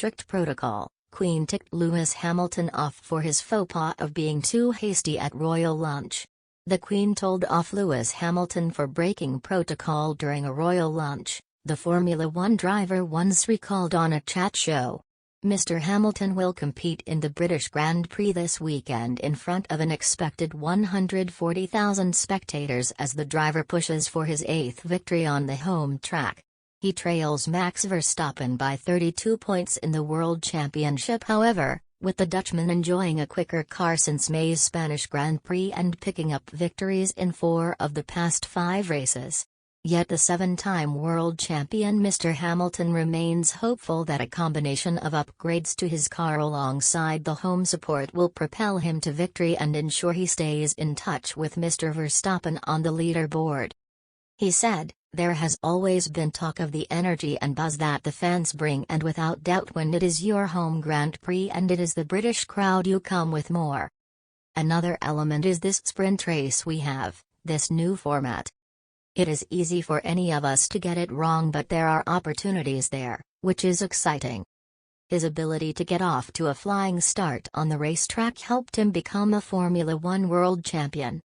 strict protocol, Queen ticked Lewis Hamilton off for his faux pas of being too hasty at royal lunch. The Queen told off Lewis Hamilton for breaking protocol during a royal lunch, the Formula One driver once recalled on a chat show. Mr. Hamilton will compete in the British Grand Prix this weekend in front of an expected 140,000 spectators as the driver pushes for his 8th victory on the home track. He trails Max Verstappen by 32 points in the World Championship, however, with the Dutchman enjoying a quicker car since May's Spanish Grand Prix and picking up victories in 4 of the past 5 races. Yet the 7-time world champion Mr. Hamilton remains hopeful that a combination of upgrades to his car alongside the home support will propel him to victory and ensure he stays in touch with Mr. Verstappen on the leaderboard. He said, "There has always been talk of the energy and buzz that the fans bring, and without doubt when it is your home Grand Prix and it is the British crowd you come with more. Another element is this sprint race we have, this new format. It is easy for any of us to get it wrong, but there are opportunities there, which is exciting." His ability to get off to a flying start on the racetrack helped him become a Formula One world champion.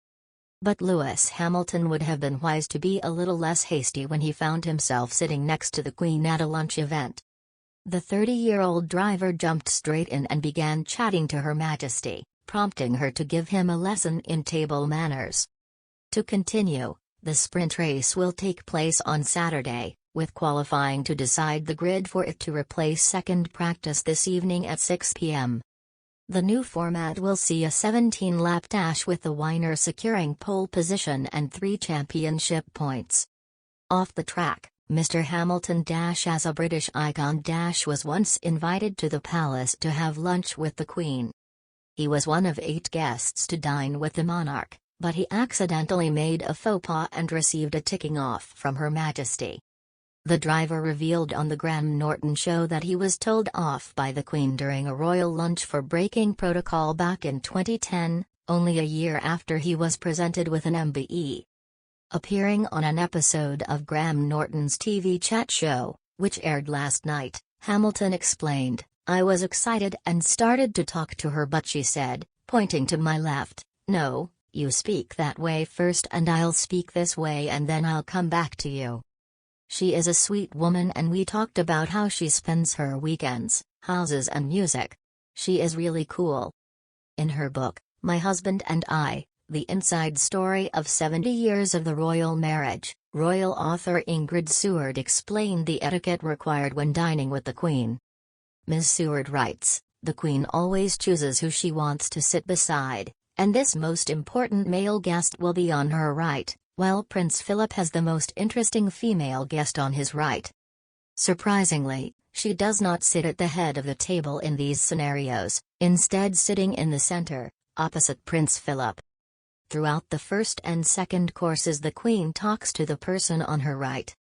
But Lewis Hamilton would have been wise to be a little less hasty when he found himself sitting next to the Queen at a lunch event. The 30-year-old driver jumped straight in and began chatting to Her Majesty, prompting her to give him a lesson in table manners. To continue, the sprint race will take place on Saturday, with qualifying to decide the grid for it to replace second practice this evening at 6 p.m. The new format will see a 17-lap dash with the winner securing pole position and 3 championship points. Off the track, Mr. Hamilton as a British icon was once invited to the palace to have lunch with the Queen. He was one of 8 guests to dine with the monarch, but he accidentally made a faux pas and received a ticking off from Her Majesty. The driver revealed on the Graham Norton show that he was told off by the Queen during a royal lunch for breaking protocol back in 2010, only a year after he was presented with an MBE. Appearing on an episode of Graham Norton's TV chat show, which aired last night, Hamilton explained, "I was excited and started to talk to her, but she said, pointing to my left, 'No, you speak that way first and I'll speak this way and then I'll come back to you.' She is a sweet woman and we talked about how she spends her weekends, houses and music. She is really cool." In her book, My Husband and I, The Inside Story of 70 Years of the Royal Marriage, royal author Ingrid Seward explained the etiquette required when dining with the Queen. Ms. Seward writes, "The Queen always chooses who she wants to sit beside, and this most important male guest will be on her right, while Prince Philip has the most interesting female guest on his right. Surprisingly, she does not sit at the head of the table in these scenarios, instead sitting in the center, opposite Prince Philip. Throughout the first and second courses the Queen talks to the person on her right.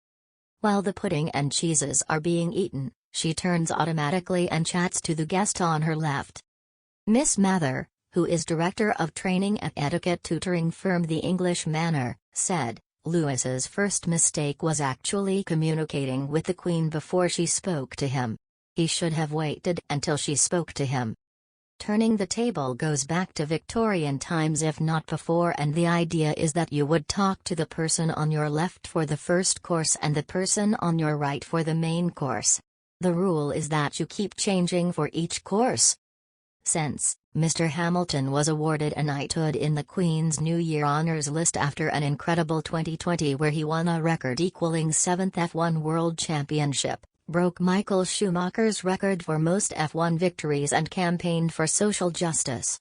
While the pudding and cheeses are being eaten, she turns automatically and chats to the guest on her left." Miss Mather, who is director of training at etiquette tutoring firm The English Manor, said, "Lewis's first mistake was actually communicating with the Queen before she spoke to him. He should have waited until she spoke to him. Turning the table goes back to Victorian times if not before, and the idea is that you would talk to the person on your left for the first course and the person on your right for the main course. The rule is that you keep changing for each course." Since, Mr. Hamilton was awarded a knighthood in the Queen's New Year Honours List after an incredible 2020 where he won a record-equaling 7th F1 World Championship, broke Michael Schumacher's record for most F1 victories and campaigned for social justice.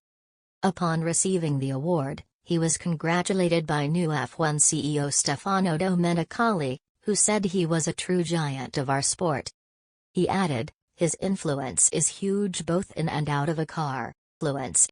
Upon receiving the award, he was congratulated by new F1 CEO Stefano Domenicali, who said he was a true giant of our sport. He added, "His influence is huge both in and out of a car, fluence